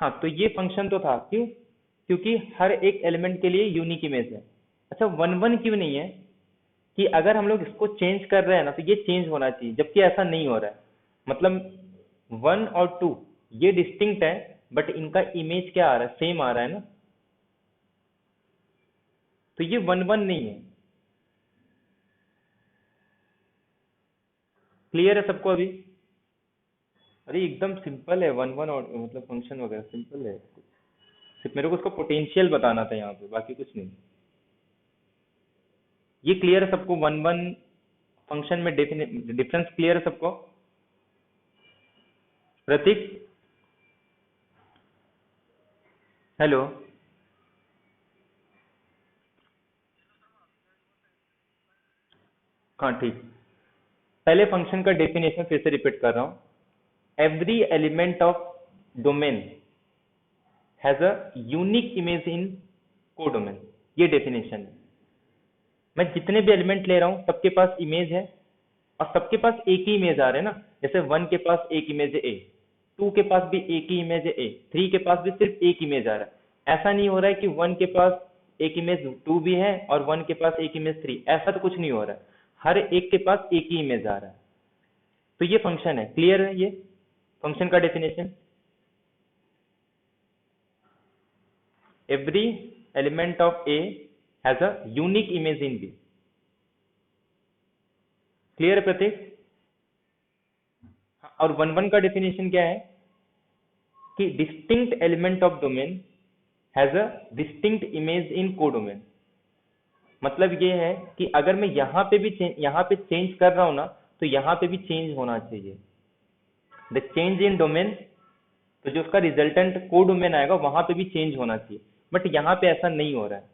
हाँ, तो ये फंक्शन तो था, क्यों? क्योंकि हर एक एलिमेंट के लिए यूनिक इमेज है। अच्छा, वन वन क्यों नहीं है? कि अगर हम लोग इसको चेंज कर रहे हैं ना, तो ये चेंज होना चाहिए, जबकि ऐसा नहीं हो रहा है। मतलब 1 और 2 ये डिस्टिंक्ट है, बट इनका इमेज क्या आ रहा है? सेम आ रहा है ना, तो ये वन वन नहीं है। क्लियर है सबको अभी? अरे एकदम सिंपल है, वन वन और मतलब फंक्शन वगैरह सिंपल है। सिर्फ मेरे को उसको पोटेंशियल बताना था यहाँ पे, बाकी कुछ नहीं। ये क्लियर है सबको? वन वन फंक्शन में डिफरेंस क्लियर है सबको? प्रतीक, हेलो? हाँ ठीक। पहले फंक्शन का डेफिनेशन फिर से रिपीट कर रहा हूँ। Every element of domain has a unique image in codomain. ये डेफिनेशन है। मैं जितने भी एलिमेंट ले रहा हूँ सबके पास इमेज है, और सबके पास एक ही इमेज आ रहे हैं ना। जैसे 1 के पास एक इमेज है ए, 2 के पास भी एक ही इमेज है ए, 3 के पास भी सिर्फ एक इमेज आ रहा है। ऐसा नहीं हो रहा है कि 1 के पास एक इमेज 2 भी है और 1 के पास एक इमेज 3, ऐसा तो कुछ नहीं हो रहा है। हर एक के पास एक ही इमेज आ रहा है। तो ये फंक्शन है। क्लियर है ये फंक्शन का definition? Every element of A has a unique image in B. Clear है प्रतीक? और वन वन का डेफिनेशन क्या है? कि distinct element of domain has a distinct image in codomain. मतलब ये है कि अगर मैं यहाँ पे चेंज कर रहा हूँ ना, तो यहाँ पे भी चेंज होना चाहिए। द चेंज इन डोमेन, तो जो उसका रिजल्टेंट कोडोमेन आएगा वहां पे भी चेंज होना चाहिए। बट यहाँ पे ऐसा नहीं हो रहा है।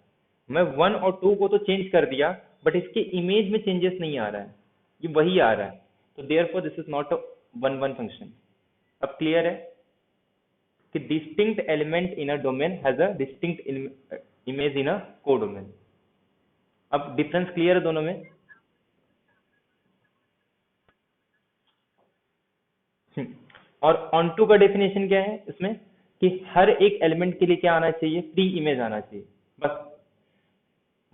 मैं 1 और 2 को तो चेंज कर दिया, बट इसके इमेज में चेंजेस नहीं आ रहा है, ये वही आ रहा है। तो therefore this is not a one one function. अब क्लियर है कि distinct element in a domain has a distinct image in a codomain. अब डिफरेंस क्लियर है दोनों में? हम्म। और ऑन टू का डेफिनेशन क्या है इसमें? कि हर एक एलिमेंट के लिए क्या आना चाहिए? प्री इमेज आना चाहिए। बस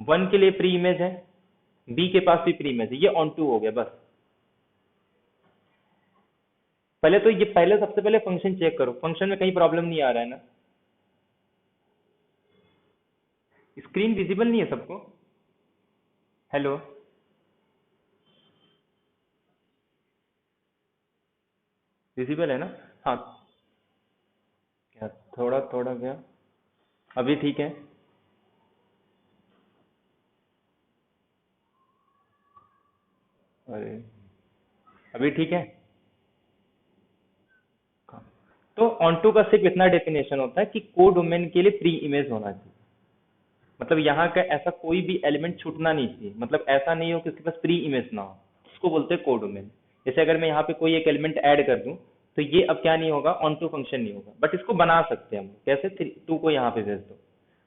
1 के लिए प्री इमेज है, बी के पास भी प्री इमेज है, ये ऑन टू हो गया बस। पहले तो ये पहले सबसे पहले फंक्शन चेक करो, फंक्शन में कहीं प्रॉब्लम नहीं आ रहा है ना? स्क्रीन विजिबल नहीं है सबको? हेलो? विजिबल है ना? हाँ। क्या थोड़ा थोड़ा क्या? अभी ठीक है? अरे अभी ठीक है? हाँ। तो ऑन टू का सिर्फ इतना डेफिनेशन होता है कि को डोमेन के लिए प्री इमेज होना चाहिए। मतलब यहाँ का ऐसा कोई भी एलिमेंट छूटना नहीं चाहिए। मतलब ऐसा नहीं हो कि उसके पास प्री इमेज ना हो, उसको बोलते हैं को डोमेन। जैसे अगर मैं यहाँ पे कोई एक एलिमेंट ऐड कर दूं, तो ये अब क्या नहीं होगा? ऑन टू फंक्शन नहीं होगा। बट इसको बना सकते हैं हम। कैसे? 2 को यहाँ पे भेज दो,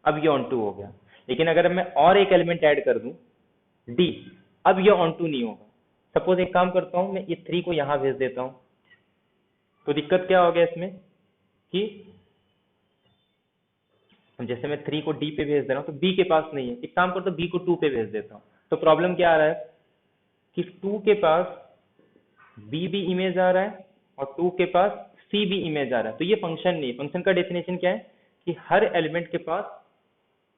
अब ये ऑन टू हो गया। लेकिन अगर मैं और एक एलिमेंट ऐड कर दूं, डी, अब ये ऑन टू नहीं होगा। सपोज एक काम करता हूँ, मैं ये 3 को यहाँ भेज देता हूँ, तो दिक्कत क्या हो गया इसमें? कि जैसे मैं 3 को डी पे भेज दे रहा हूँ, तो बी के पास नहीं है। एक काम करता हूँ, बी को 2 पे भेज देता हूँ। तो प्रॉब्लम क्या आ रहा है? कि 2 के पास बी भी इमेज आ रहा है, और 2 के पास सी भी इमेज आ रहा है। तो ये फंक्शन नहीं है। फंक्शन का डेफिनेशन क्या है? कि हर एलिमेंट के पास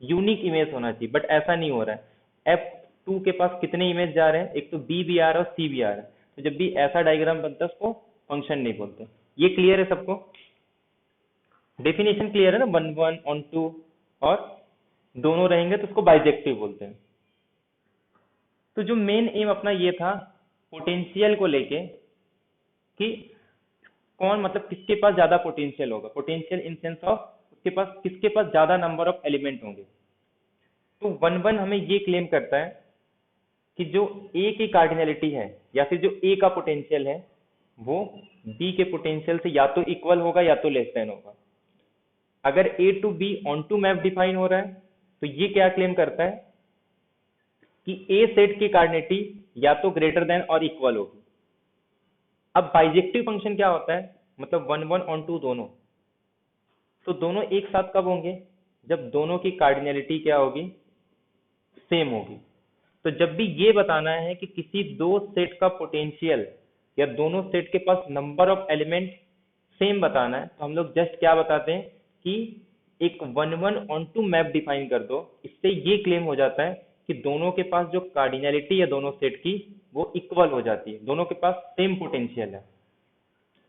यूनिक इमेज होना चाहिए। बट ऐसा नहीं हो रहा है। एफ 2 के पास कितने इमेज जा रहे हैं? एक तो बी भी आ रहा है और सी भी आ रहा है। तो जब भी ऐसा डायग्राम बनता है, उसको फंक्शन नहीं बोलते। ये क्लियर है सबको? डेफिनेशन क्लियर है ना? वन वन ऑन टू, और दोनों रहेंगे तो उसको बाइजेक्टिव बोलते हैं। तो जो मेन एम अपना ये था पोटेंशियल को लेके, कि कौन मतलब किसके पास ज्यादा पोटेंशियल होगा। पोटेंशियल इन सेंस ऑफ उसके पास किसके पास ज्यादा नंबर ऑफ एलिमेंट होंगे। तो वन वन हमें ये क्लेम करता है कि जो ए की कार्डिनलिटी है, या फिर जो ए का पोटेंशियल है, वो बी के पोटेंशियल से या तो इक्वल होगा या तो लेस देन होगा। अगर A to B onto map define हो रहा है, तो ये क्या क्लेम करता है? कि ए सेट की कार्डिनलिटी या तो ग्रेटर देन और इक्वल होगी। अब बाइजेक्टिव फंक्शन क्या होता है? मतलब वन वन ऑन टू दोनों। तो दोनों एक साथ कब होंगे? जब दोनों की कार्डिनलिटी क्या होगी? सेम होगी। तो जब भी ये बताना है कि किसी दो सेट का पोटेंशियल या दोनों सेट के पास नंबर ऑफ एलिमेंट सेम बताना है, तो हम लोग जस्ट क्या बताते हैं कि एक 1-1 मैप डिफाइन कर दो। इससे ये क्लेम हो जाता है कि दोनों के पास जो कार्डिनलिटी है दोनों सेट की वो इक्वल हो जाती है, दोनों के पास सेम पोटेंशियल है।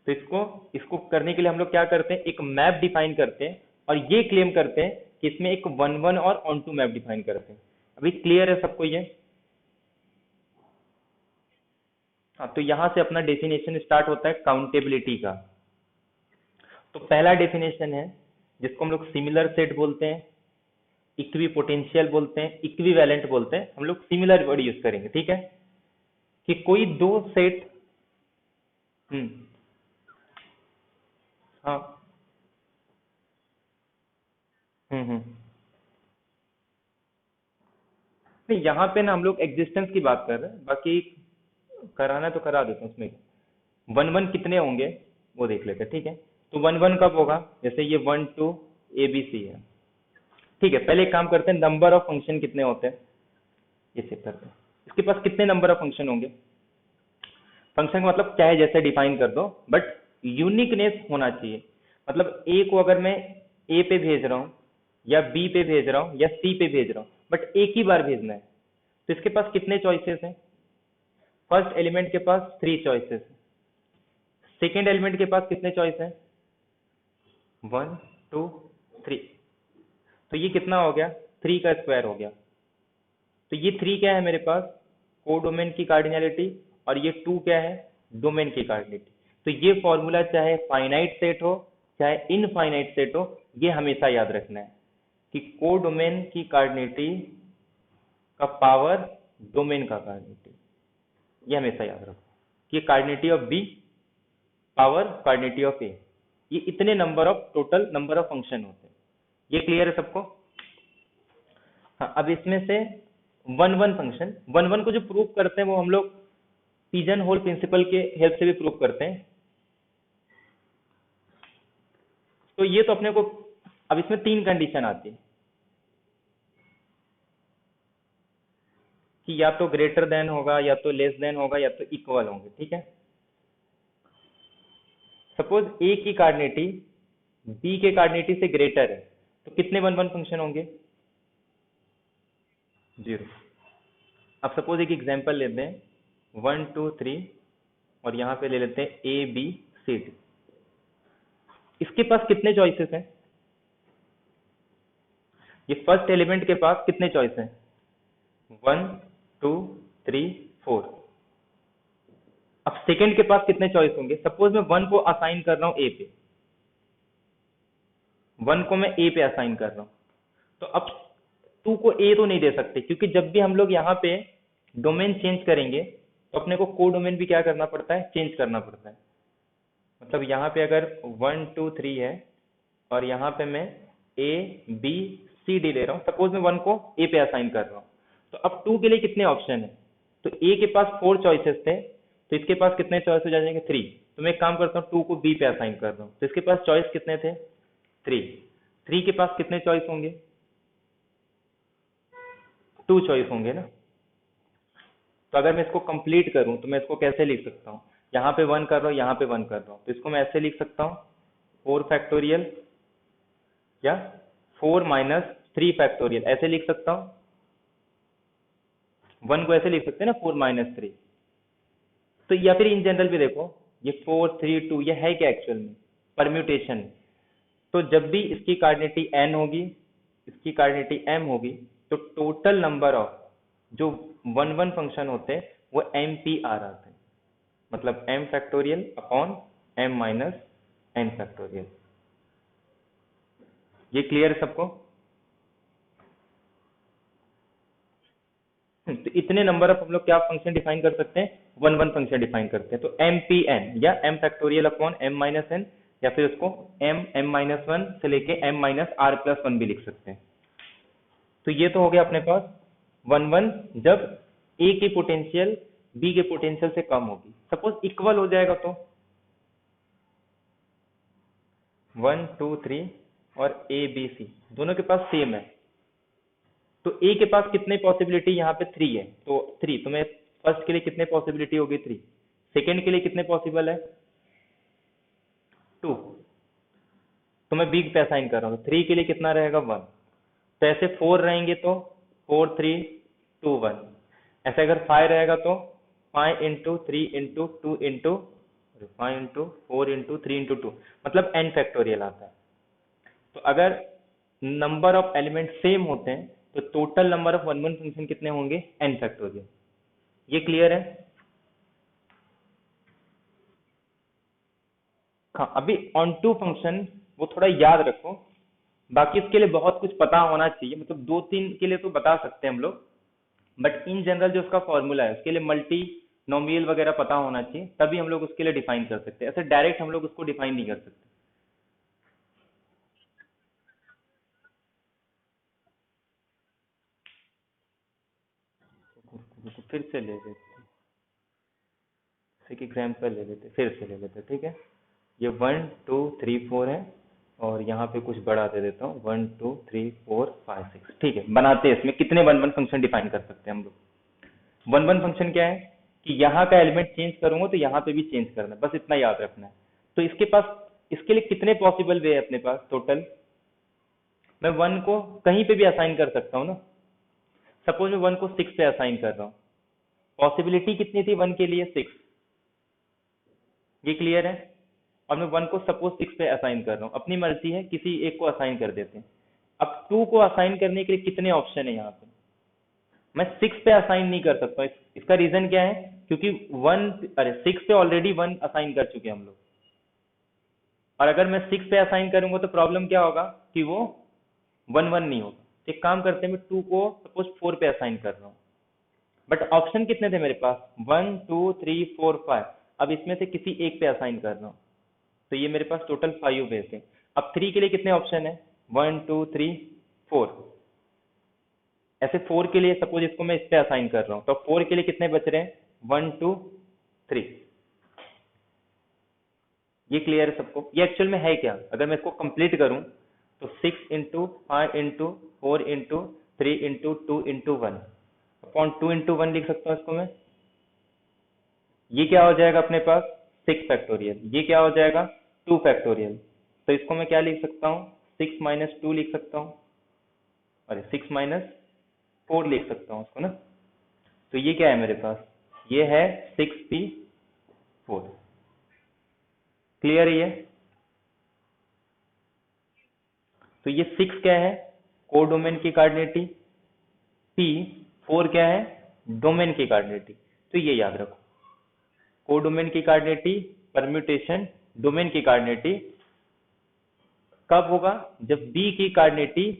तो इसको इसको करने के लिए हम लोग क्या करते हैं, एक मैप डिफाइन करते हैं और ये क्लेम करते हैं कि इसमें एक 1-1 और ऑन टू मैप डिफाइन करते हैं। अभी क्लियर है सबको ये? हाँ, तो यहां से अपना डेफिनेशन स्टार्ट होता है काउंटेबिलिटी का। तो पहला डेफिनेशन है जिसको हम लोग सिमिलर सेट बोलते हैं, इक्वी पोटेंशियल बोलते हैं, इक्विवेलेंट बोलते हैं। हम लोग सिमिलर वर्ड यूज करेंगे, ठीक है? कि कोई दो सेट। हम्म। हाँ। हम्म। नहीं, यहाँ पे ना हम लोग एग्जिस्टेंस की बात कर रहे हैं, बाकी कराना तो करा देते हैं उसमें। 1-1 कितने होंगे वो देख लेते हैं, ठीक है? तो 1-1 कब होगा? जैसे ये 1-2 ABC है, ठीक है? पहले एक काम करते हैं, नंबर ऑफ फंक्शन कितने होते हैं ये चेक करते हैं। इसके पास कितने नंबर ऑफ फंक्शन होंगे? फंक्शन का मतलब चाहे जैसे डिफाइन कर दो, बट यूनिकनेस होना चाहिए। मतलब ए को अगर मैं ए पे भेज रहा हूँ या बी पे भेज रहा हूँ या सी पे भेज रहा हूँ, बट एक ही बार भेजना है, तो इसके पास कितने चॉइसेस हैं? फर्स्ट एलिमेंट के पास 3 चॉइसेस, सेकेंड एलिमेंट के पास कितने चॉइस हैं? 1-2-3। तो ये कितना हो गया? 3 का स्क्वायर हो गया। तो ये 3 क्या है मेरे पास? कोडोमेन की कार्डिनलिटी। और ये 2 क्या है? डोमेन की कार्डिनलिटी। तो ये फॉर्मूला चाहे फाइनाइट सेट हो चाहे इनफाइनाइट सेट हो, ये हमेशा याद रखना है कि कोडोमेन की कार्डिनलिटी का पावर डोमेन का कार्डिनलिटी। ये हमेशा याद रखो कि cardinality of B power cardinality of A, ये इतने number of total number of function होते हैं। ये क्लियर है सबको? हाँ, अब इसमें से 1-1 फंक्शन, 1-1 को जो प्रूव करते हैं वो हम लोग पिजन होल प्रिंसिपल के हेल्प से भी प्रूव करते हैं। तो ये तो अपने को, अब इसमें 3 कंडीशन आती है कि या तो ग्रेटर देन होगा या तो लेस देन होगा या तो इक्वल होंगे, ठीक है? सपोज ए की कार्डिनलिटी बी के कार्डिनलिटी से ग्रेटर है, तो कितने 1-1 फंक्शन होंगे? 0। अब सपोज एक एग्जांपल लेते हैं 1-2-3 और यहाँ पे ले लेते हैं ABCD। इसके पास कितने चॉइसेस हैं? ये फर्स्ट एलिमेंट के पास कितने चॉइस हैं? 1-2-3-4। अब सेकंड के पास कितने चॉइस होंगे? सपोज मैं 1 को असाइन कर रहा हूं ए पे, 1 को मैं ए पे असाइन कर रहा हूं, तो अब 2 को ए तो नहीं दे सकते, क्योंकि जब भी हम लोग यहाँ पे डोमेन चेंज करेंगे तो अपने को कोडोमेन भी क्या करना पड़ता है? चेंज करना पड़ता है। मतलब यहाँ पे अगर 1-2-3 है और यहाँ पे मैं ABCD ले रहा हूँ, सपोज मैं 1 को ए पे असाइन कर रहा हूँ, तो अब 2 के लिए कितने ऑप्शन है? तो ए के पास 4 चॉइसेस थे, तो इसके पास कितने चॉइस हो जाएंगे? 3। तो मैं एक काम करता हूँ, 2 को बी पे असाइन कर रहा हूँ, तो इसके पास चॉइस कितने थे? 3। 3 के पास कितने चॉइस होंगे? 2 चॉइस होंगे ना। तो अगर मैं इसको कंप्लीट करूं तो मैं इसको कैसे लिख सकता हूँ? यहाँ पे 1 कर रहा हूँ, यहाँ पे 1 कर रहा हूँ, तो इसको मैं ऐसे लिख सकता हूँ 4 फैक्टोरियल या 4 माइनस 3 फैक्टोरियल, ऐसे लिख सकता हूँ। 1 को ऐसे लिख सकते हैं ना, 4 माइनस 3। तो या फिर इन जनरल भी देखो, ये 4-3-2 ये है क्या एक्चुअल में? परम्यूटेशन। तो जब भी इसकी कार्डिनलिटी n होगी, इसकी कार्डिनलिटी m होगी, तो टोटल नंबर ऑफ जो 1-1 फंक्शन होते हैं वो MPR आते हैं। मतलब m factorial upon m minus n factorial. ये क्लियर है सबको? तो इतने नंबर ऑफ हम लोग क्या फंक्शन डिफाइन कर सकते हैं? 1-1 फंक्शन डिफाइन करते हैं। तो MPN या m factorial upon m minus n, या फिर उसको m माइनस 1 से लेके m माइनस r प्लस 1 भी लिख सकते हैं। तो ये तो हो गया अपने पास 1-1 जब a की पोटेंशियल b के पोटेंशियल से कम होगी। सपोज इक्वल हो जाएगा तो 1-2-3 और ए बी सी दोनों के पास सेम है, तो ए के पास कितने पॉसिबिलिटी यहाँ पे 3 है, तो 3, तो मैं फर्स्ट के लिए कितने पॉसिबिलिटी होगी 3, सेकेंड के लिए कितने पॉसिबल है 2, तो मैं बी पे असाइन कर रहा हूँ, 3 के लिए कितना रहेगा 1, तो ऐसे 4 रहेंगे तो 4 3 2 1, ऐसे अगर 5 रहेगा तो 5 into 3 into 2 into 5 into 4 into 3 into 2, मतलब n फैक्टोरियल आता है। तो अगर नंबर ऑफ एलिमेंट सेम होते हैं तो total number of one one function कितने होंगे n फैक्टोरियल। ये क्लियर है? हाँ, अभी ऑन टू फंक्शन वो थोड़ा याद रखो, बाकी इसके लिए बहुत कुछ पता होना चाहिए, मतलब 2 3 के लिए तो बता सकते हैं हम लोग, बट इन जनरल जो उसका फॉर्मूला है उसके लिए मल्टी नोमियल वगैरह पता होना चाहिए, तभी हम लोग उसके लिए डिफाइन कर सकते हैं, ऐसे डायरेक्ट हम लोग उसको डिफाइन नहीं कर सकते। तो फिर से ले लेते, जैसे कि एग्जाम्पल ले लेते, फिर से ले लेते, ठीक है। ये 1 2 3 4 है, और यहाँ पे कुछ बड़ा दे देता हूँ 1 2 3 4 5 6, ठीक है। बनाते हैं इसमें कितने वन वन फंक्शन डिफाइन कर सकते हैं हम लोग। वन वन फंक्शन क्या है कि यहाँ का एलिमेंट चेंज करूंगा तो यहाँ पे भी चेंज करना है, बस इतना याद रखना है। तो इसके पास, इसके लिए कितने पॉसिबल वे है अपने पास टोटल, मैं 1 को कहीं पे भी असाइन कर सकता हूँ ना। सपोज मैं 1 को 6 पे असाइन कर रहा हूँ, पॉसिबिलिटी कितनी थी 1 के लिए 6, ये क्लियर है। और मैं 1 को सपोज 6 पे असाइन कर रहा हूँ, अपनी मर्जी है, किसी एक को असाइन कर देते हैं। अब 2 को असाइन करने के लिए कितने ऑप्शन है यहाँ पे, मैं 6 पे असाइन नहीं कर सकता। इसका रीजन क्या है, क्योंकि 6 पे ऑलरेडी 1 असाइन कर चुके हैं हम लोग, और अगर मैं 6 पे असाइन करूंगा तो प्रॉब्लम क्या होगा कि वो 1 1 नहीं होगा। तो एक काम करते हैं, मैं 2 को सपोज 4 पे असाइन कर रहा हूँ, बट ऑप्शन कितने थे मेरे पास 1 2 3 4 5, अब इसमें से किसी एक पे असाइन कर रहा हूँ, तो ये मेरे पास टोटल 5 बेस है। अब 3 के लिए कितने ऑप्शन है 1 2 3 4, ऐसे 4 के लिए सपोज इसको मैं इस पे असाइन कर रहा हूँ, तो 4 के लिए कितने बच रहे हैं 1 2 3। ये क्लियर है सबको? ये एक्चुअल में है क्या, अगर मैं इसको कंप्लीट करूं तो 6 into 5 into 4 into 3 into 2 into 1 upon 2 into 1 लिख सकता हूँ इसको मैं। ये क्या हो जाएगा अपने पास 6 फैक्टोरियल, ये क्या हो जाएगा 2 फैक्टोरियल, तो इसको मैं क्या लिख सकता हूँ 6 माइनस 2 लिख सकता हूँ, अरे 6 माइनस 4 लिख सकता हूँ उसको ना। तो ये क्या है मेरे पास, ये है 6p4। क्लियर है ये? तो ये 6 क्या है कोडोमेन की कार्डिनेटी, पी 4 क्या है डोमेन की कार्डिनेटी। तो ये याद रखो, कोडोमेन की कार्डिनेटी परम्यूटेशन डोमेन की कार्डिनेटी कब होगा, जब बी की cardinality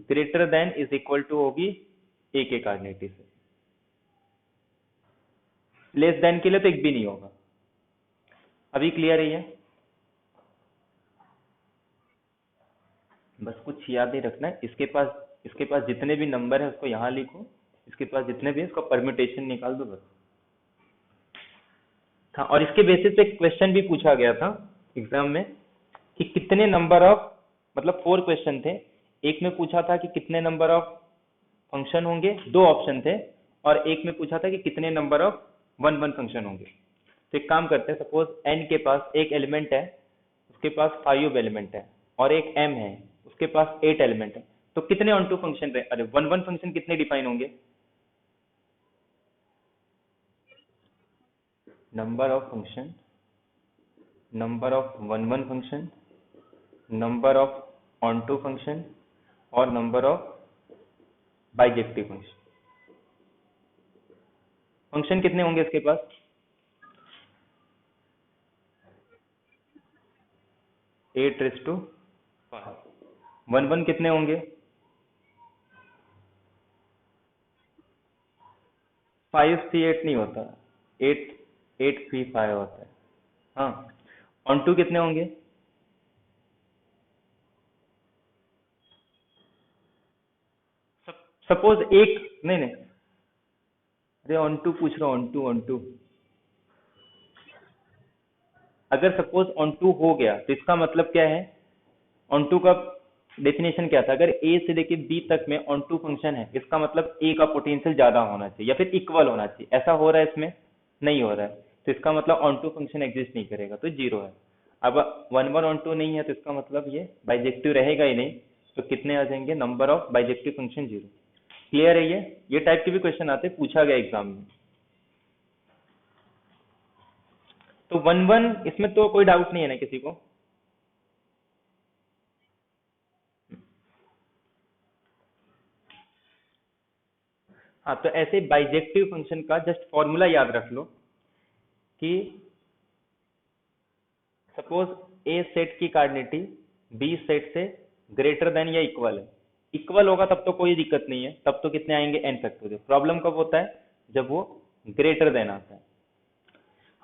greater than is equal to होगी ए के कार्डिनेटी से, लेस देन के लिए तो एक भी नहीं होगा। अभी क्लियर है ये? बस कुछ याद नहीं रखना है, इसके पास जितने भी नंबर है उसको यहाँ लिखो, इसके पास जितने भी है उसका परम्यूटेशन निकाल दो बस। था, और इसके बेसिस पे क्वेश्चन भी पूछा गया था एग्जाम में कि कितने नंबर ऑफ, मतलब 4 क्वेश्चन थे, एक में पूछा था कि कितने नंबर ऑफ फंक्शन होंगे, 2 ऑप्शन थे, और एक में पूछा था कि कितने number of one one function होंगे। तो एक काम करते हैं, सपोज n के पास एक एलिमेंट है, उसके पास 5 एलिमेंट है, और एक m है उसके पास 8 एलिमेंट है, तो कितने ऑन टू फंक्शन रहे, अरे वन वन फंक्शन कितने डिफाइन होंगे, number of function, number of one one function, number of onto function, और number of bijective function. Function कितने होंगे इसके पास, 8 रेस टू 5। वन वन कितने होंगे 5 3 8 नहीं होता, 8 8 3 5 होता है। हाँ, ऑन टू कितने होंगे, सपोज एक नहीं नहीं, अरे ऑन टू पूछ रहा हूँ, ऑन टू ऑन टू, अगर सपोज ऑन टू हो गया तो इसका मतलब क्या है, ऑन टू का डेफिनेशन क्या था, अगर ए से लेके बी तक में ऑन टू फंक्शन है, इसका मतलब ए का पोटेंशियल ज्यादा होना चाहिए या फिर इक्वल होना चाहिए। ऐसा हो रहा है इसमें? नहीं हो रहा है, तो इसका मतलब ऑन टू फंक्शन एग्जिस्ट नहीं करेगा, तो जीरो है। अब वन वन ऑन टू नहीं है, तो इसका मतलब ये बाइजेक्टिव रहेगा ही नहीं, तो कितने आ जाएंगे, number of bijective function zero. Clear है? ये टाइप के भी क्वेश्चन आते, पूछा गया एग्जाम में। तो वन वन इसमें तो कोई डाउट नहीं है ना किसी को? हाँ, तो ऐसे बाइजेक्टिव फंक्शन का जस्ट फॉर्मूला याद रख लो कि सपोज ए सेट की कार्डिनिटी बी सेट से ग्रेटर देन या इक्वल है। इक्वल होगा तब तो कोई दिक्कत नहीं है, तब तो कितने आएंगे, एन फैक्टोरियल। प्रॉब्लम कब होता है, जब वो ग्रेटर देन आता है।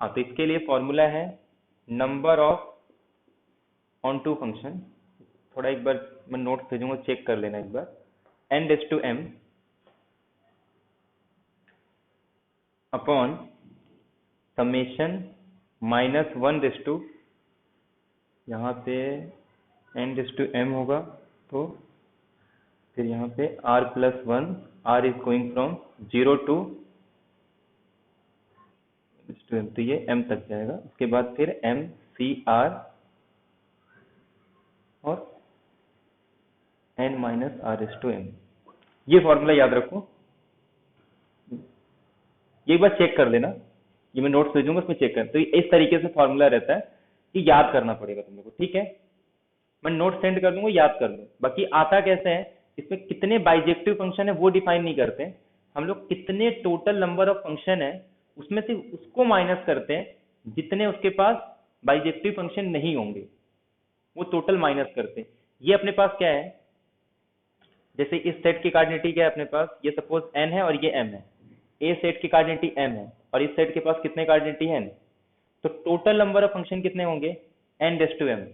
हाँ, तो इसके लिए फॉर्मूला है number of onto function. थोड़ा एक बार मैं नोट भेजूंगा, चेक कर लेना एक बार। N raise to M upon summation minus one raise to, यहाँ पे एन रेस टू एम होगा, तो फिर यहाँ पे r plus one, r is going from zero to m, तो ये m तक जाएगा। उसके बाद फिर m c r और n minus r raise to M. ये फॉर्मूला याद रखो, ये एक बार चेक कर लेना, ये मैं नोट्स भेजूंगा उसमें चेक कर। तो इस तरीके से फॉर्मूला रहता है कि याद करना पड़ेगा तुम लोग को, ठीक है? मैं नोट सेंड कर दूंगा, याद कर लो। बाकी आता कैसे है, इसमें कितने बाइजेक्टिव फंक्शन है वो डिफाइन नहीं करते हैं हम लोग, कितने टोटल नंबर ऑफ फंक्शन है उसमें से उसको माइनस करते हैं जितने उसके पास बाइजेक्टिव फंक्शन नहीं होंगे, वो टोटल माइनस करते हैं। ये अपने पास क्या है, जैसे इस सेट की कार्डिनिटी क्या है अपने पास, ये सपोज n है और ये m है। ए सेट की कार्डिनिटी m है और इस सेट के पास कितने कार्डिनिटी है n, तो टोटल नंबर ऑफ फंक्शन कितने होंगे, n रेस टू m।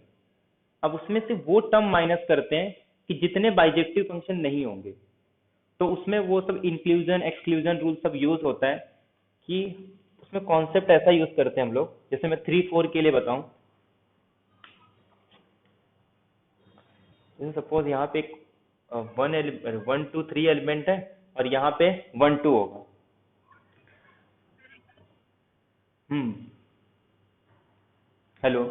अब उसमें से वो टर्म माइनस करते हैं कि जितने बाइजेक्टिव फंक्शन नहीं होंगे, तो उसमें वो सब इंक्लूजन एक्सक्लूजन रूल सब यूज होता है। कि उसमें कॉन्सेप्ट ऐसा यूज करते हैं हम लोग, जैसे मैं 3 4 के लिए बताऊं, जैसे सपोज यहाँ पे एक 1 2 3 एलिमेंट है और यहाँ पे 1 2 होगा। हेलो,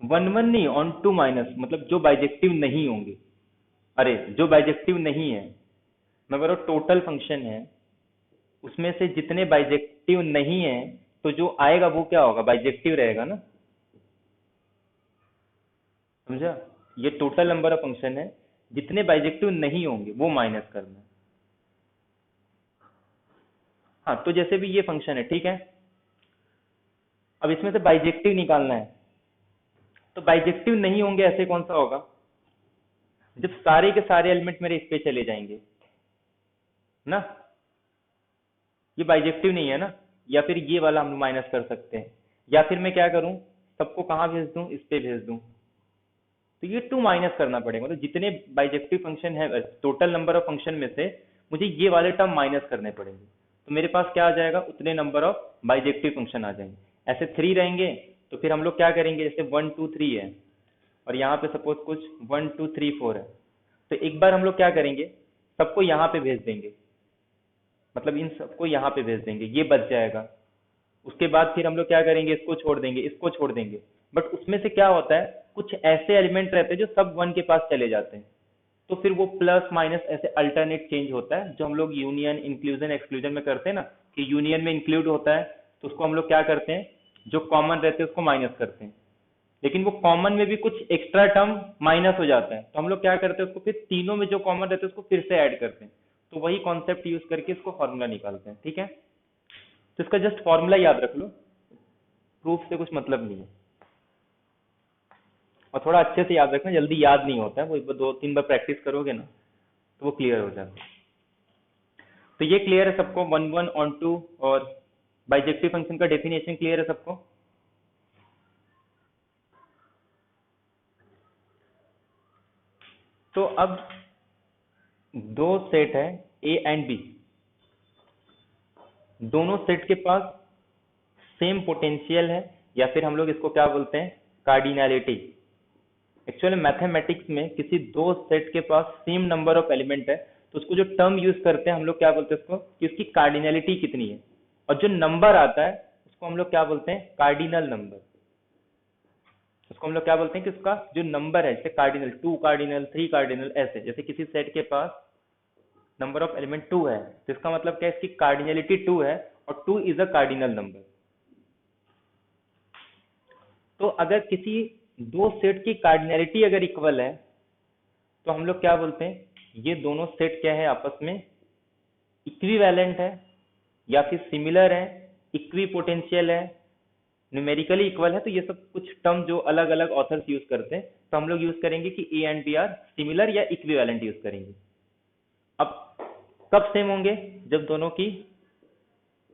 1 1 नहीं, ऑन टू माइनस, मतलब जो बाइजेक्टिव नहीं होंगे। अरे जो बाइजेक्टिव नहीं है, मैं बोल रहा हूँ टोटल फंक्शन है, उसमें से जितने बाइजेक्टिव नहीं है, तो जो आएगा वो क्या होगा, बाइजेक्टिव रहेगा ना, समझा? ये टोटल नंबर ऑफ फंक्शन है, जितने बाइजेक्टिव नहीं होंगे वो माइनस करना है। हाँ, तो जैसे भी ये फंक्शन है, ठीक है, अब इसमें से बाइजेक्टिव निकालना है, तो बाइजेक्टिव नहीं होंगे ऐसे कौन सा होगा, जब सारे के सारे एलिमेंट मेरे इस पे चले जाएंगे ना, ये बाइजेक्टिव नहीं है ना। या फिर ये वाला हम माइनस कर सकते हैं, या फिर मैं क्या करूं, सबको कहाँ भेज दूं, इस पे भेज दूं, तो ये टू माइनस करना पड़ेगा। मतलब जितने बाइजेक्टिव फंक्शन है टोटल नंबर ऑफ फंक्शन में से मुझे ये वाले टर्म माइनस करने पड़ेंगे, तो मेरे पास क्या आ जाएगा, उतने नंबर ऑफ बाइजेक्टिव फंक्शन आ जाएंगे। ऐसे 3 रहेंगे, तो फिर हम लोग क्या करेंगे, जैसे 1 2 3 है और यहाँ पे सपोज कुछ 1 2 3 4 है, तो एक बार हम लोग क्या करेंगे, सबको यहाँ पे भेज देंगे, मतलब इन सबको यहाँ पे भेज देंगे, ये बच जाएगा। उसके बाद फिर हम लोग क्या करेंगे, इसको छोड़ देंगे, इसको छोड़ देंगे। बट उसमें से क्या होता है, कुछ ऐसे एलिमेंट रहते हैं जो सब 1 के पास चले जाते हैं, तो फिर वो प्लस माइनस ऐसे अल्टरनेट चेंज होता है, जो हम लोग यूनियन इंक्लूजन एक्सक्लूजन में करते हैं ना, कि यूनियन में इंक्लूड होता है, तो उसको हम लोग क्या करते हैं, जो कॉमन रहते हैं उसको माइनस करते हैं। लेकिन वो कॉमन में भी कुछ एक्स्ट्रा टर्म माइनस हो जाता है, तो हम लोग क्या करते हैं, उसको फिर तीनों में जो कॉमन रहते हैं उसको फिर से ऐड करते हैं। तो वही कॉन्सेप्ट यूज करके इसको फॉर्मूला निकालते हैं, ठीक है? तो इसका जस्ट फॉर्मूला याद रख लो, प्रूफ से कुछ मतलब नहीं है। और थोड़ा अच्छे से याद रखना, जल्दी याद नहीं होता है, वो एक बार 2 3 बार प्रैक्टिस करोगे ना तो वो क्लियर हो जाता है। तो ये क्लियर है सबको, 1 1 ऑन टू और बाइजेक्टिव फंक्शन का डेफिनेशन क्लियर है सबको? तो अब दो सेट है ए एंड बी, दोनों सेट के पास सेम पोटेंशियल है, या फिर हम लोग इसको क्या बोलते हैं, कार्डिनैलिटी। एक्चुअली मैथमेटिक्स में किसी दो सेट के पास सेम नंबर ऑफ एलिमेंट है तो उसको जो टर्म यूज करते हैं हम लोग क्या बोलते हैं उसको, कि उसकी कार्डिनलिटी कितनी है। और जो नंबर आता है उसको हम लोग क्या बोलते हैं, कार्डिनल नंबर। उसको हम लोग क्या बोलते हैं कि उसका जो नंबर है, जैसे कार्डिनल 2 कार्डिनल 3 कार्डिनल, ऐसे जैसे किसी सेट के पास नंबर ऑफ एलिमेंट 2 है तो इसका मतलब क्या है, इसकी कार्डिनलिटी 2 है और 2 इज अ कार्डिनल नंबर। तो अगर किसी दो सेट की कार्डिनलिटी अगर इक्वल है तो हम लोग क्या बोलते हैं, ये दोनों सेट क्या है, आपस में इक्विवेलेंट है या फिर सिमिलर है, इक्वी पोटेंशियल है, न्यूमेरिकली इक्वल है। तो ये सब कुछ टर्म जो अलग अलग ऑथर्स यूज करते हैं, तो हम लोग यूज करेंगे कि A and B are similar या इक्विवेलेंट यूज करेंगे। अब कब सेम होंगे, जब दोनों की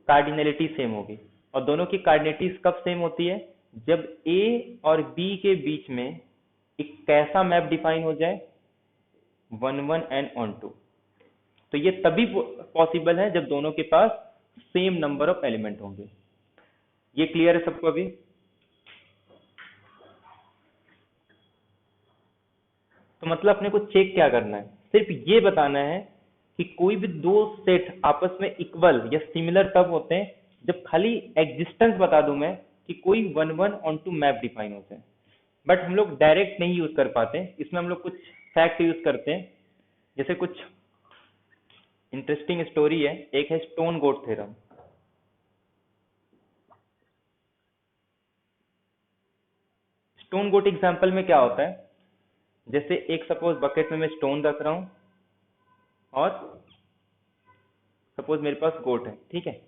कार्डिनलिटी सेम होगी। और दोनों की कार्डिनलिटी कब सेम होती है, जब ए और बी के बीच में एक कैसा मैप डिफाइन हो जाए, 1 1 एंड ऑन 2। तो ये तभी पॉसिबल है जब दोनों के पास सेम नंबर ऑफ एलिमेंट होंगे। ये क्लियर है सबको अभी? तो मतलब अपने को चेक क्या करना है, सिर्फ ये बताना है कि कोई भी दो सेट आपस में इक्वल या सिमिलर तब होते हैं जब खाली एग्जिस्टेंस बता दूं मैं कि कोई 1 1 ऑन 2 मैप डिफाइन होते हैं। बट हम लोग डायरेक्ट नहीं यूज कर पाते, इसमें हम लोग कुछ फैक्ट यूज करते हैं। जैसे कुछ इंटरेस्टिंग स्टोरी है, एक है स्टोन गोट थ्योरम। स्टोन गोट एग्जाम्पल में क्या होता है, जैसे एक सपोज बकेट में मैं स्टोन रख रहा हूं और सपोज मेरे पास गोट है, ठीक है।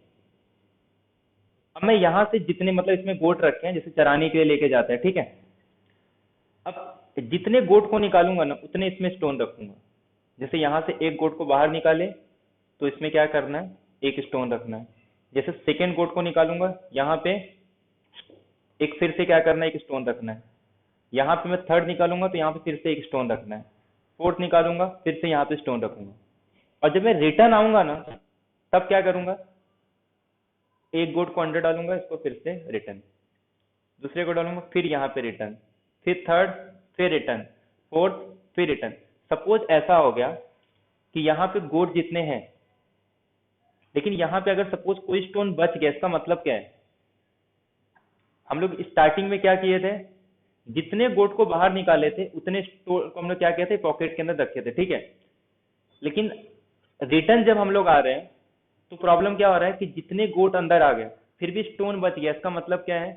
अब मैं यहां से जितने मतलब इसमें गोट रखे हैं, जैसे चराने के लिए लेके जाते हैं, ठीक है। अब जितने गोट को निकालूंगा ना उतने इसमें स्टोन रखूंगा। जैसे यहां से एक गोट को बाहर निकाले तो इसमें क्या करना है, एक स्टोन रखना है। जैसे सेकेंड गोट को निकालूंगा, यहाँ पे एक फिर से क्या करना है, एक स्टोन रखना है। यहाँ पे मैं थर्ड निकालूंगा तो यहाँ पे फिर से एक स्टोन रखना है। फोर्थ निकालूंगा फिर से यहाँ पे स्टोन रखूंगा। और जब मैं रिटर्न आऊंगा ना, तब क्या करूंगा, एक गोट को अंदर डालूंगा, इसको फिर से रिटर्न, दूसरे को डालूंगा, फिर यहाँ पे रिटर्न, फिर थर्ड, फिर रिटर्न, फोर्थ, फिर रिटर्न। सपोज ऐसा हो गया कि यहाँ पे गोट जितने हैं, लेकिन यहाँ पे अगर सपोज कोई स्टोन बच गया, इसका मतलब क्या है, हम लोग स्टार्टिंग में क्या किए थे, जितने गोट को बाहर निकाले थे उतने स्टोन को हम लोग क्या किए थे, पॉकेट के अंदर रखे थे, ठीक है। लेकिन रिटर्न जब हम लोग आ रहे हैं तो प्रॉब्लम क्या हो रहा है कि जितने गोट अंदर आ गए फिर भी स्टोन बच गया। इसका मतलब क्या है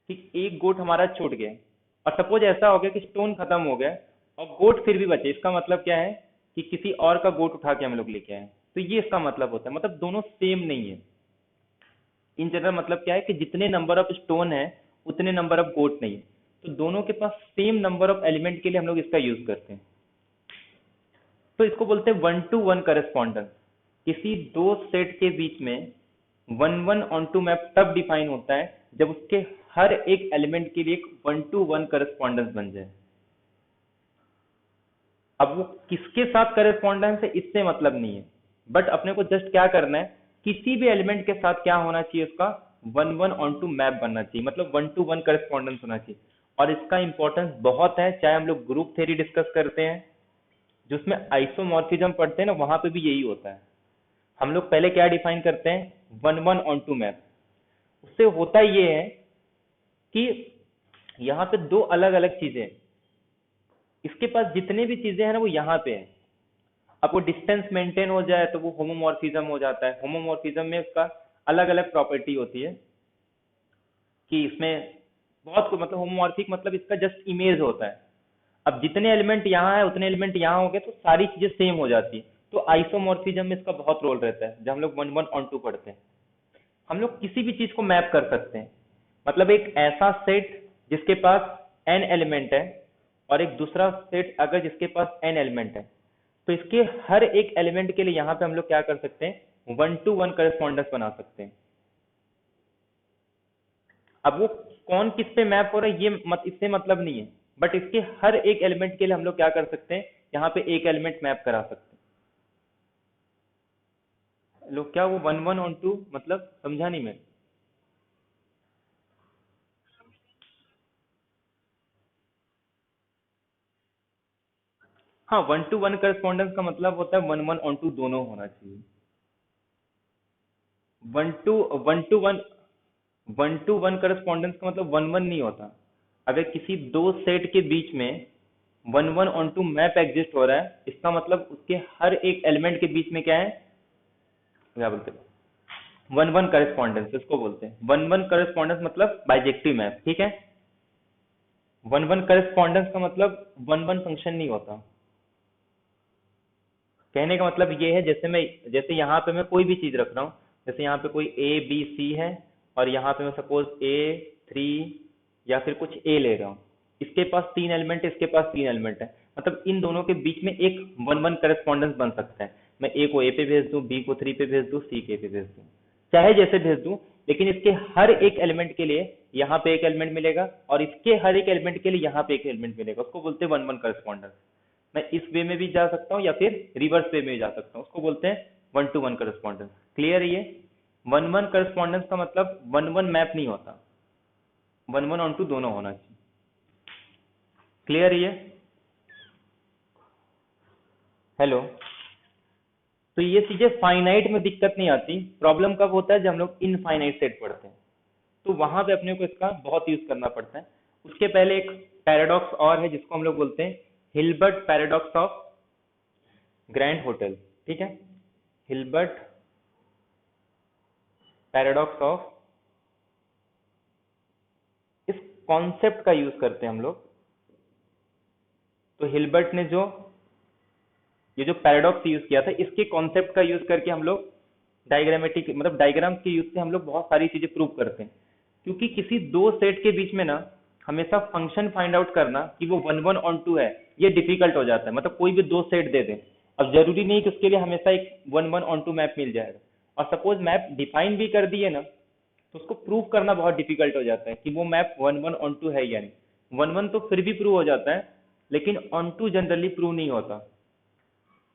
कि एक गोट हमारा छूट गया। और सपोज ऐसा हो गया कि स्टोन खत्म हो गया और गोट फिर भी बचे, इसका मतलब क्या है कि किसी और का गोट उठा के हम लोग लेके आए। तो ये इसका मतलब होता है, मतलब दोनों सेम नहीं है। इन जनरल मतलब क्या है कि जितने नंबर ऑफ स्टोन है उतने नंबर ऑफ गोट नहीं है। तो दोनों के पास सेम नंबर ऑफ एलिमेंट के लिए हम लोग इसका यूज करते हैं। तो इसको बोलते हैं 1 to 1 करस्पॉन्डेंस। किसी दो सेट के बीच में 1 1 ऑन टू मैप तब डिफाइन होता है जब उसके हर एक एलिमेंट के लिए एक 1 to 1 करस्पॉन्डेंस बन जाए। अब वो किसके साथ करस्पॉन्डेंस है इससे मतलब नहीं है, बट अपने को जस्ट क्या करना है, किसी भी एलिमेंट के साथ क्या होना चाहिए, उसका 1 1 ऑन टू मैप बनना चाहिए, मतलब 1 to 1 करस्पॉन्डेंस होना चाहिए। और इसका इंपॉर्टेंस बहुत है, चाहे हम लोग ग्रुप थ्योरी डिस्कस करते हैं, जो उसमें आइसोमॉर्फिज्म पढ़ते हैं ना, वहां पे भी यही होता है। हम लोग पहले क्या डिफाइन करते हैं, 1 1 ऑन टू मैप। उससे होता ये है कि यहाँ पे दो अलग अलग चीजें हैं, इसके पास जितने भी चीजें हैं ना वो यहाँ पे है। अब वो डिस्टेंस मेंटेन हो जाए तो वो होमोमॉर्फिज्म हो जाता है। होमोमॉर्फिज्म में उसका अलग अलग प्रॉपर्टी होती है कि इसमें बहुत को मतलब होमोमॉर्फिक मतलब इसका जस्ट इमेज होता है। अब जितने एलिमेंट यहाँ है उतने एलिमेंट यहाँ हो गए तो सारी चीजें सेम हो जाती है। तो आइसोमॉर्फिज्म में इसका बहुत रोल रहता है। जब हम लोग 1 1 ऑन 2 पढ़ते हैं, हम लोग किसी भी चीज को मैप कर सकते हैं। मतलब एक ऐसा सेट जिसके पास n एलिमेंट है और एक दूसरा सेट अगर जिसके पास n एलिमेंट है, तो इसके हर एक एलिमेंट के लिए यहाँ पे हम लोग क्या कर सकते हैं, 1 to 1 करस्पॉन्डेंस बना सकते हैं। अब वो कौन किस पे मैप हो रहा है ये इससे मतलब नहीं है, बट इसके हर एक एलिमेंट के लिए हम लोग क्या कर सकते हैं, यहाँ पे एक एलिमेंट मैप करा सकते हैं। लोग क्या वो 1 1 ऑन 2 मतलब समझा नहीं मैं। हाँ, 1-to-1 करस्पॉन्डेंस का मतलब होता है 1-1 दोनों होना चाहिए। 1-to-1 1-to-1 करस्पॉन्डेंस का मतलब 1-1 नहीं होता। अगर किसी दो सेट के बीच में 1-1 मैप एग्जिस्ट हो रहा है, इसका मतलब उसके हर एक एलिमेंट के बीच में क्या है, क्या बोलते हैं, 1-1 करस्पॉन्डेंस इसको बोलते हैं। 1-1 करस्पॉन्डेंस मतलब बाइजेक्टिव मैप, ठीक है। 1-1 करस्पॉन्डेंस का मतलब 1-1 फंक्शन नहीं होता। कहने का मतलब ये है, जैसे यहाँ पे मैं कोई भी चीज रख रहा हूँ, जैसे यहाँ पे कोई ए बी सी है, और यहाँ पे मैं सपोज A3 या फिर कुछ ए ले रहा हूँ। इसके पास 3 एलिमेंट है, इसके पास 3 एलिमेंट है, मतलब इन दोनों के बीच में एक 1-1 करस्पॉन्डेंस बन सकता है। मैं ए को ए पे भेज दूँ, बी को 3 पे भेज दूँ, सी के पे भेज दूँ, चाहे जैसे भेज दूँ, लेकिन इसके हर एक एलिमेंट के लिए यहाँ पे एक एलिमेंट मिलेगा, और इसके हर एक एलिमेंट के लिए यहाँ पे एक एलिमेंट मिलेगा। उसको बोलते हैं 1-1 करस्पॉन्डेंस। मैं इस वे में भी जा सकता हूँ या फिर रिवर्स वे में भी जा सकता हूँ, उसको बोलते हैं 1-to-1 करस्पॉन्डेंस। क्लियर है ये? 1-1 करस्पॉन्डेंस का मतलब 1-1 मैप नहीं होता, 1-1 दोनों होना चाहिए। क्लियर है ये? हेलो? तो ये चीजें फाइनाइट में दिक्कत नहीं आती, प्रॉब्लम कब होता है जब हम लोग इनफाइनाइट सेट पढ़ते हैं, तो वहां पे अपने को इसका बहुत यूज करना पड़ता है। उसके पहले एक पैराडॉक्स और है जिसको हम लोग बोलते हैं Hilbert paradox of grand hotel, ठीक है। हिल्बर्ट पैराडॉक्स ऑफ, इस कॉन्सेप्ट का यूज करते हैं हम लोग। तो हिल्बर्ट ने जो ये जो पैराडॉक्स यूज किया था, इसके कॉन्सेप्ट का यूज करके हम लोग डायग्रामेटिक मतलब डायग्राम के यूज से हम लोग बहुत सारी चीजें प्रूव करते हैं। क्योंकि किसी दो सेट के बीच में ना हमेशा फंक्शन फाइंड आउट करना कि वो 1-1 है, ये डिफिकल्ट हो जाता है। मतलब कोई भी दो सेट दे दें, अब जरूरी नहीं कि उसके लिए हमेशा एक 1-1 मैप मिल जाएगा। और सपोज मैप डिफाइन भी कर दिए ना, तो उसको प्रूव करना बहुत डिफिकल्ट हो जाता है कि वो मैप 1-1 है या नहीं। 1-1 तो फिर भी प्रूव हो जाता है, लेकिन ऑन टू जनरली प्रूव नहीं होता।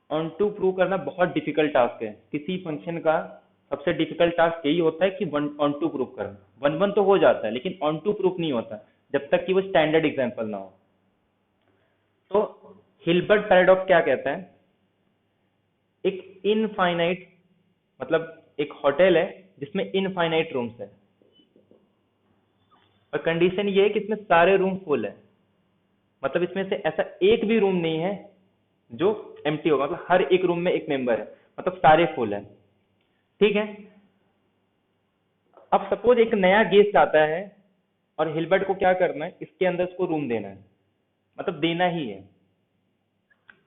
ऑन टू प्रूव करना बहुत डिफिकल्ट टास्क है। किसी फंक्शन का सबसे डिफिकल्ट टास्क यही होता है कि ऑन टू प्रूव करना। 1-1 तो हो जाता है, लेकिन ऑन टू प्रूफ नहीं होता जब तक कि वो स्टैंडर्ड एग्जाम्पल ना हो। तो हिल्बर्ट पैराडॉक्स क्या कहता है, एक इनफाइनाइट मतलब एक होटल है जिसमें इनफाइनाइट रूम्स है, और कंडीशन ये है कि इसमें सारे रूम फुल है। मतलब इसमें से ऐसा एक भी रूम नहीं है जो एम्प्टी होगा, मतलब हर एक रूम में एक मेंबर है, मतलब सारे फुल है, ठीक है। अब सपोज एक नया गेस्ट आता है, और हिल्बर्ट को क्या करना है, इसके अंदर उसको रूम देना है, मतलब देना ही है।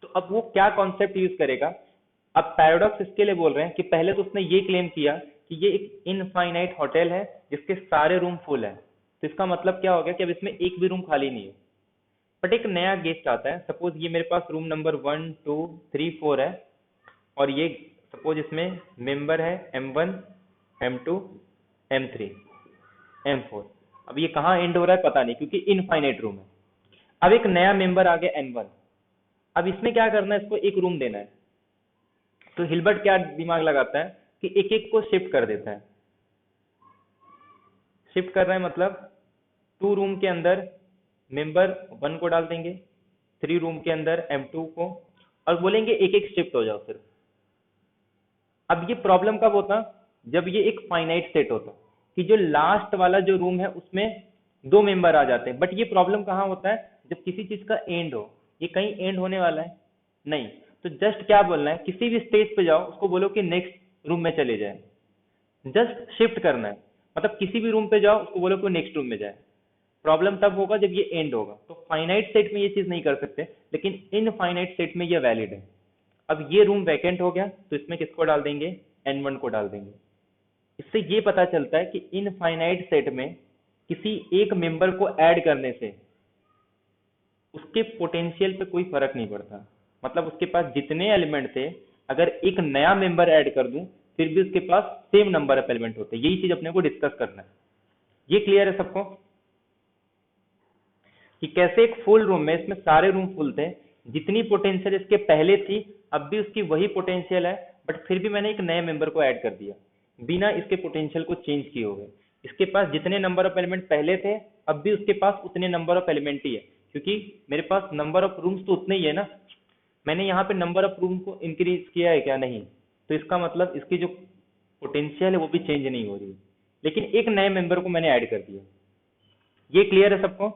तो अब वो क्या कॉन्सेप्ट यूज करेगा। अब पैराडॉक्स इसके लिए बोल रहे हैं कि पहले तो उसने ये क्लेम किया कि ये एक इनफाइनाइट होटल है जिसके सारे रूम फुल है। तो इसका मतलब क्या हो गया कि अब इसमें एक भी रूम खाली नहीं है। बट एक नया गेस्ट आता है, सपोज ये मेरे पास रूम नंबर 1 2 3 4 है, और ये सपोज इसमें मेंबर है M1 M2 M3 M4। अब ये कहाँ एंड हो रहा है पता नहीं, क्योंकि इनफाइनाइट रूम है। अब एक नया मेंबर आ गया N1, अब इसमें क्या करना है, इसको एक रूम देना है। तो हिल्बर्ट क्या दिमाग लगाता है कि एक एक को शिफ्ट कर देता है। शिफ्ट कर रहा है मतलब 2 रूम के अंदर मेंबर 1 को डाल देंगे, 3 रूम के अंदर M2 को, और बोलेंगे एक एक शिफ्ट हो जाओ सिर्फ। अब ये प्रॉब्लम कब होता, जब ये एक फाइनाइट सेट होता कि जो लास्ट वाला जो रूम है उसमें 2 मेंबर आ जाते हैं। बट ये प्रॉब्लम कहाँ होता है, जब किसी चीज का एंड हो। ये कहीं एंड होने वाला है नहीं, तो जस्ट क्या बोलना है, किसी भी स्टेज पे जाओ, उसको बोलो कि नेक्स्ट रूम में चले जाए, जस्ट शिफ्ट करना है। मतलब किसी भी रूम पे जाओ, उसको बोलो कि नेक्स्ट रूम में जाए। प्रॉब्लम तब होगा जब ये एंड होगा। तो फाइनाइट सेट में ये चीज नहीं कर सकते, लेकिन इनफाइनाइट सेट में ये वैलिड है। अब ये रूम वैकेंट हो गया, तो इसमें किसको डाल देंगे, N1 को डाल देंगे। इससे ये पता चलता है कि इनफाइनाइट सेट में किसी एक मेंबर को ऐड करने से उसके पोटेंशियल पे कोई फर्क नहीं पड़ता। मतलब उसके पास जितने एलिमेंट थे, अगर एक नया मेंबर ऐड कर दूं, फिर भी उसके पास सेम नंबर ऑफ एलिमेंट होते हैं। यही चीज अपने को डिस्कस करना है। ये क्लियर है सबको कि कैसे एक फुल रूम में, इसमें सारे रूम फुल थे, जितनी पोटेंशियल इसके पहले थी अब भी उसकी वही पोटेंशियल है, बट फिर भी मैंने एक नए मेंबर को ऐड कर दिया बिना इसके पोटेंशियल को चेंज किए हुए। इसके पास जितने नंबर ऑफ एलिमेंट पहले थे, अब भी उसके पास उतने नंबर ऑफ एलिमेंट ही है, क्योंकि मेरे पास नंबर ऑफ रूम्स तो उतने ही है ना। मैंने यहाँ पे नंबर ऑफ रूम को इंक्रीज किया है क्या? नहीं। तो इसका मतलब इसकी जो पोटेंशियल है वो भी चेंज नहीं हो रही है, लेकिन एक नए मेंबर को मैंने ऐड कर दिया। ये क्लियर है सबको?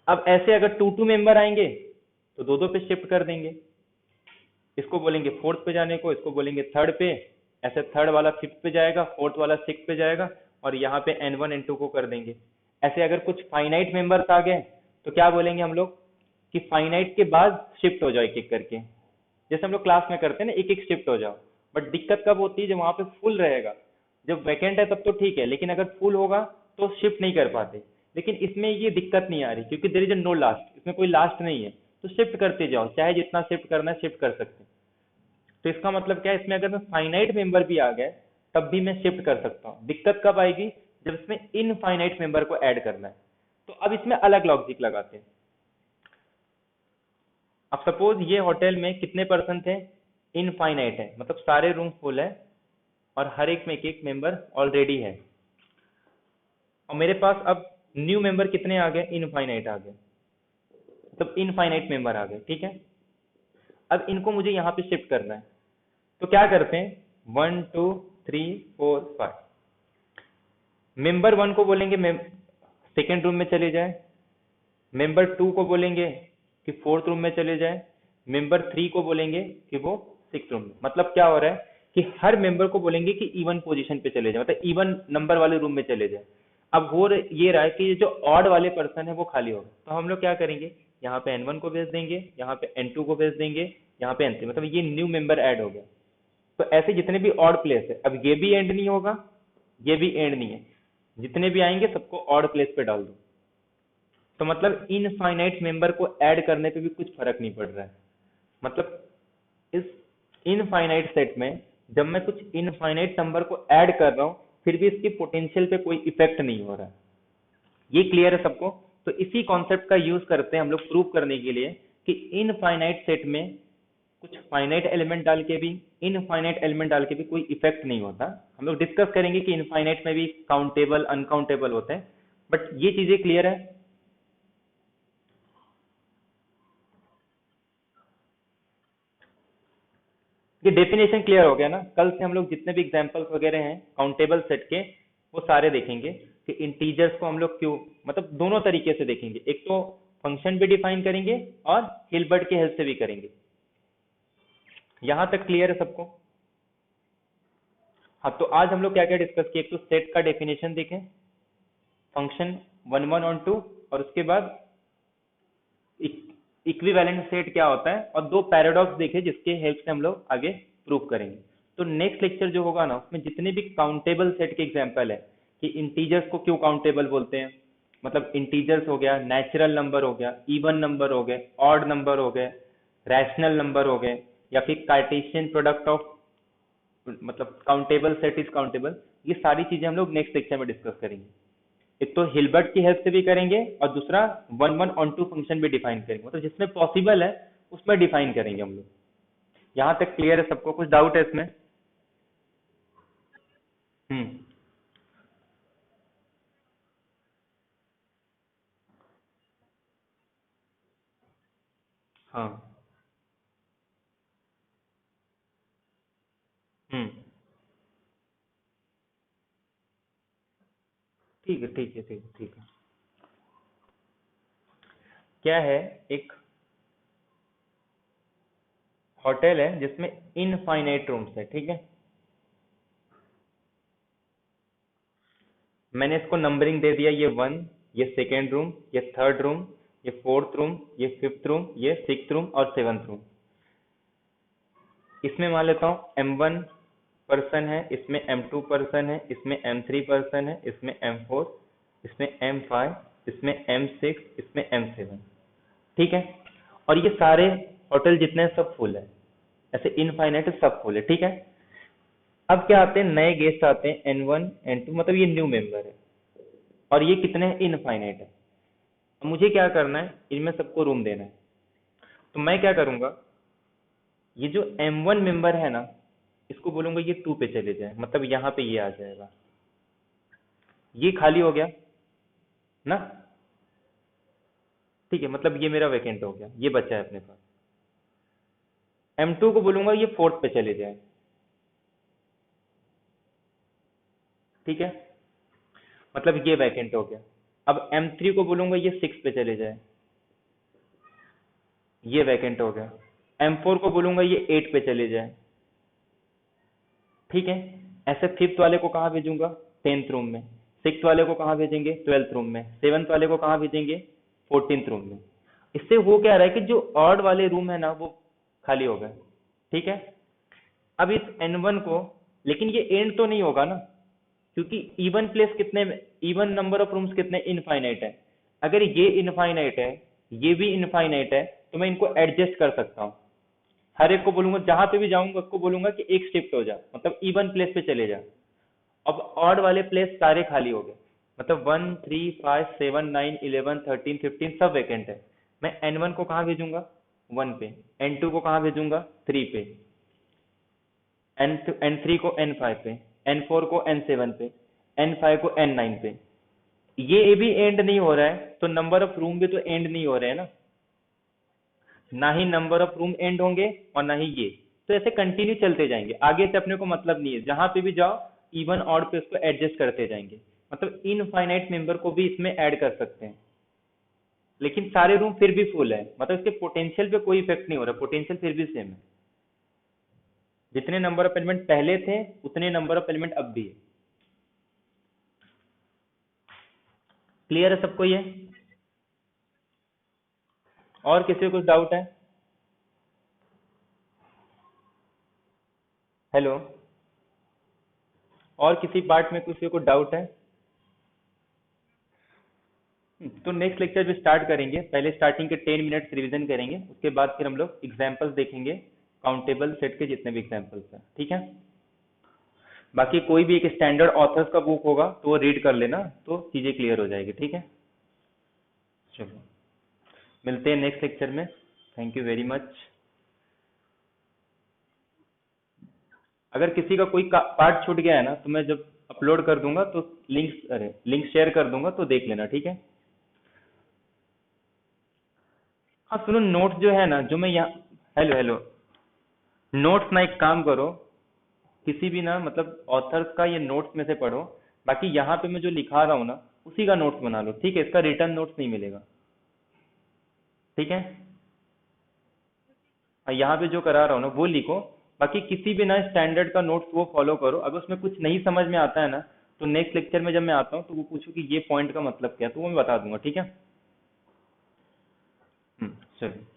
अब ऐसे अगर टू टू मेंबर आएंगे तो दो दो पे शिफ्ट कर देंगे, इसको बोलेंगे फोर्थ पे जाने को, इसको बोलेंगे थर्ड पे, ऐसे थर्ड वाला फिफ्थ पे जाएगा, फोर्थ वाला सिक्स पे जाएगा, और यहाँ पे N1 N2 को कर देंगे। ऐसे अगर कुछ फाइनाइट मेंबर्स आ गए तो क्या बोलेंगे हम लोग कि फाइनाइट के बाद शिफ्ट हो जाओ एक एक करके, जैसे हम लोग क्लास में करते हैं ना, एक एक शिफ्ट हो जाओ। बट दिक्कत कब होती है? जब वहां पे फुल रहेगा। जब वैकेंट है तब तो ठीक है, लेकिन अगर फुल होगा तो शिफ्ट नहीं कर पाते। लेकिन इसमें ये दिक्कत नहीं आ रही क्योंकि देयर इज नो लास्ट, इसमें कोई लास्ट नहीं है, तो शिफ्ट करते जाओ, चाहे जितना शिफ्ट करना है शिफ्ट कर सकते हैं। तो इसका मतलब क्या है, इसमें अगर मैं फाइनाइट मेंबर भी आ गए तब भी मैं शिफ्ट कर सकता हूँ। दिक्कत कब आएगी? जब इसमें इनफाइनाइट मेंबर को ऐड करना है। तो अब इसमें अलग लॉजिक लगाते हैं। अब सपोज ये होटल में कितने पर्सन थे? इनफाइनाइट है, मतलब सारे रूम फुल है और हर एक में एक एक मेंबर ऑलरेडी है। और मेरे पास अब न्यू मेंबर कितने आ गए? इनफाइनाइट आ गए, मतलब इनफाइनाइट मेंबर आ गए, ठीक है। अब इनको मुझे यहाँ पे शिफ्ट करना है, तो क्या करते हैं? 1 2 3 4 5। मेंबर 1 को बोलेंगे सेकेंड रूम में चले जाए, मेंबर 2 को बोलेंगे कि फोर्थ रूम में चले जाए, मेंबर 3 को बोलेंगे कि वो सिक्स रूम में। मतलब क्या हो रहा है कि हर मेंबर को बोलेंगे कि इवन पोजीशन पे चले जाए, मतलब इवन नंबर वाले रूम में चले जाए। अब ये रहा है कि ये जो ऑड वाले पर्सन है वो खाली होगा, तो हम लोग क्या करेंगे? यहाँ पे N1 को भेज देंगे, यहाँ पे N2 को भेज देंगे, यहाँ पे N3, मतलब ये न्यू मेंबर ऐड हो गया। तो ऐसे जितने भी ऑड प्लेस है, अब ये भी एंड नहीं होगा, ये भी एंड नहीं है, जितने भी आएंगे सबको ऑड प्लेस पे डाल दो। तो मतलब इनफाइनाइट मेंबर को ऐड करने पे भी कुछ फर्क नहीं पड़ रहा है। मतलब इस इनफाइनाइट सेट में जब मैं कुछ इनफाइनाइट नंबर को ऐड कर रहा हूँ फिर भी इसकी पोटेंशियल पे कोई इफेक्ट नहीं हो रहा है। ये क्लियर है सबको? तो इसी कॉन्सेप्ट का यूज करते हैं हम लोग प्रूव करने के लिए कि इनफाइनाइट सेट में कुछ फाइनाइट एलिमेंट डाल के भी, इनफाइनाइट एलिमेंट डाल के भी कोई इफेक्ट नहीं होता। हम लोग डिस्कस करेंगे कि इनफाइनाइट में भी काउंटेबल अनकाउंटेबल होते हैं, बट ये चीजें क्लियर है। ये डेफिनेशन क्लियर हो गया ना? कल से हम लोग जितने भी एग्जांपल्स वगैरह हैं काउंटेबल सेट के वो सारे देखेंगे कि इंटीजर्स को हम लोग क्यों, मतलब दोनों तरीके से देखेंगे। एक तो फंक्शन भी डिफाइन करेंगे और हिल्बर्ट की हेल्प से भी करेंगे। यहां तक क्लियर है सबको? हाँ, तो आज हम लोग क्या क्या डिस्कस किए? एक तो सेट का डेफिनेशन देखें, फंक्शन 1 1 और 2, और उसके बाद इक्विवेलेंट सेट क्या होता है, और दो पैराडॉक्स देखे जिसके हेल्प से हम लोग आगे प्रूव करेंगे। तो नेक्स्ट लेक्चर जो होगा ना उसमें जितने भी काउंटेबल सेट के एग्जांपल है कि इंटीजर्स को क्यों काउंटेबल बोलते हैं, मतलब इंटीजर्स हो गया, नेचुरल नंबर हो गया, इवन नंबर हो गए, ऑड नंबर हो गए, रैशनल नंबर हो गए, या फिर कार्टेशियन प्रोडक्ट ऑफ, मतलब काउंटेबल सेट इज काउंटेबल। ये सारी चीजें हम लोग नेक्स्ट लेक्चर में डिस्कस करेंगे। एक तो हिल्बर्ट की हेल्प से भी करेंगे और दूसरा 1 1 on 2 फंक्शन भी डिफाइन करेंगे, मतलब जिसमें पॉसिबल है उसमें डिफाइन करेंगे हम लोग। यहाँ तक क्लियर है सबको? कुछ डाउट है इसमें? हम्म। हाँ। हम्म। ठीक है, ठीक है, ठीक है, ठीक है। क्या है, एक होटल है जिसमें इनफाइनाइट रूम्स है, ठीक है। मैंने इसको नंबरिंग दे दिया, ये 1, ये सेकेंड रूम, ये थर्ड रूम, ये फोर्थ रूम, ये फिफ्थ रूम, ये सिक्स रूम और सेवंथ रूम। इसमें मान लेता हूँ M1 पर्सन है, इसमें M2 पर्सन है, इसमें M3 पर्सन है, इसमें M4, इसमें M5, इसमें M6, इसमें M7, ठीक है। और ये सारे होटल जितने हैं सब फुल है, ऐसे इनफाइनाइट सब फुल है, ठीक है। अब क्या आते हैं, नए गेस्ट आते हैं N1 N2, मतलब ये न्यू मेंबर है और ये कितने हैं? इनफाइनाइट है। अब मुझे क्या करना है, इनमें सबको रूम देना है। तो मैं क्या करूंगा, ये जो M1 मेंबर है ना इसको बोलूंगा ये 2 पे चले जाए, मतलब यहाँ पे ये आ जाएगा, ये खाली हो गया ना, ठीक है, मतलब ये मेरा वैकेंट हो गया, ये बचा है अपने पास। M2 को बोलूंगा ये फोर्थ पे चले जाए, ठीक है, मतलब ये वैकेंट हो गया। अब M3 को बोलूंगा ये 6 पे चले जाए, ये वैकेंट हो गया। M4 को बोलूंगा ये 8 पे चले जाए, ठीक है। ऐसे फिफ्थ वाले को कहाँ भेजूंगा? 10th रूम में। सिक्स वाले को कहाँ भेजेंगे? 12th रूम में। सेवन्थ वाले को कहाँ भेजेंगे? 14th रूम में। इससे हो क्या रहा है कि जो ऑड वाले रूम है ना वो खाली हो गए, ठीक है। अब इस N1 को, लेकिन ये एंड तो नहीं होगा ना, क्योंकि इवन प्लेस कितने में, इवन नंबर ऑफ रूम्स कितने? इनफाइनाइट है। अगर ये इनफाइनाइट है, ये भी इनफाइनाइट है, तो मैं इनको एडजस्ट कर सकता हूँ। हर एक को बोलूंगा, जहां पे भी जाऊंगा उसको बोलूंगा कि एक शिफ्ट हो जा, मतलब इवन प्लेस पे चले जा। अब ऑड वाले प्लेस सारे खाली हो गए, मतलब 1 3 5 7 9 11 13 15 सब वैकेंट है। मैं N1 को कहाँ भेजूंगा? 1 पे। N2 को कहाँ भेजूंगा? 3 पे। N3 को N5 पे। N4 को N7 पे। N5 को N9 पे। ये भी एंड नहीं हो रहा है, तो नंबर ऑफ रूम भी तो एंड नहीं हो रहे हैं ना, ना ही नंबर ऑफ रूम एंड होंगे और ना ही ये। तो ऐसे कंटिन्यू चलते जाएंगे, आगे से अपने को मतलब नहीं है, जहां पे भी जाओ इवन ऑड पे उसको एडजस्ट करते जाएंगे। मतलब इनफाइनाइट मेंबर को भी इसमें ऐड कर सकते हैं, लेकिन सारे रूम फिर भी फुल है, मतलब इसके पोटेंशियल पे कोई इफेक्ट नहीं हो रहा, पोटेंशियल फिर भी सेम है। जितने नंबर ऑफ एलिमेंट पहले थे उतने नंबर ऑफ एलिमेंट अब भी है। क्लियर है सबको ये? और किसी को कुछ डाउट है? हेलो, और किसी पार्ट में किसी को डाउट है? तो नेक्स्ट लेक्चर भी स्टार्ट करेंगे, पहले स्टार्टिंग के 10 मिनट्स रिवीजन करेंगे, उसके बाद फिर हम लोग एग्जाम्पल्स देखेंगे, काउंटेबल सेट के जितने भी एग्जाम्पल्स हैं, ठीक है। बाकी कोई भी एक स्टैंडर्ड ऑथर्स का बुक होगा तो वो रीड कर लेना, तो चीजें क्लियर हो जाएगी, ठीक है। चलो, मिलते हैं नेक्स्ट लेक्चर में। Thank you very much. अगर किसी का कोई पार्ट छूट गया है ना, तो मैं जब अपलोड कर दूंगा तो लिंक शेयर कर दूंगा, तो देख लेना, ठीक है। हाँ सुनो, नोट्स जो है ना, जो मैं यहाँ, हेलो हेलो, नोट्स ना एक काम करो, किसी भी ना मतलब ऑथर्स का ये नोट्स में से पढ़ो, बाकी यहाँ पे मैं जो लिखा रहा हूँ ना उसी का नोट्स बना लो, ठीक है। इसका रिटर्न नोट्स नहीं मिलेगा, ठीक है। यहाँ पे जो करा रहा हूँ ना वो लिखो, बाकी किसी भी ना स्टैंडर्ड का नोट्स वो फॉलो करो। अगर उसमें कुछ नहीं समझ में आता है ना, तो नेक्स्ट लेक्चर में जब मैं आता हूँ तो वो पूछो कि ये पॉइंट का मतलब क्या है, तो वो मैं बता दूंगा, ठीक है। चलो।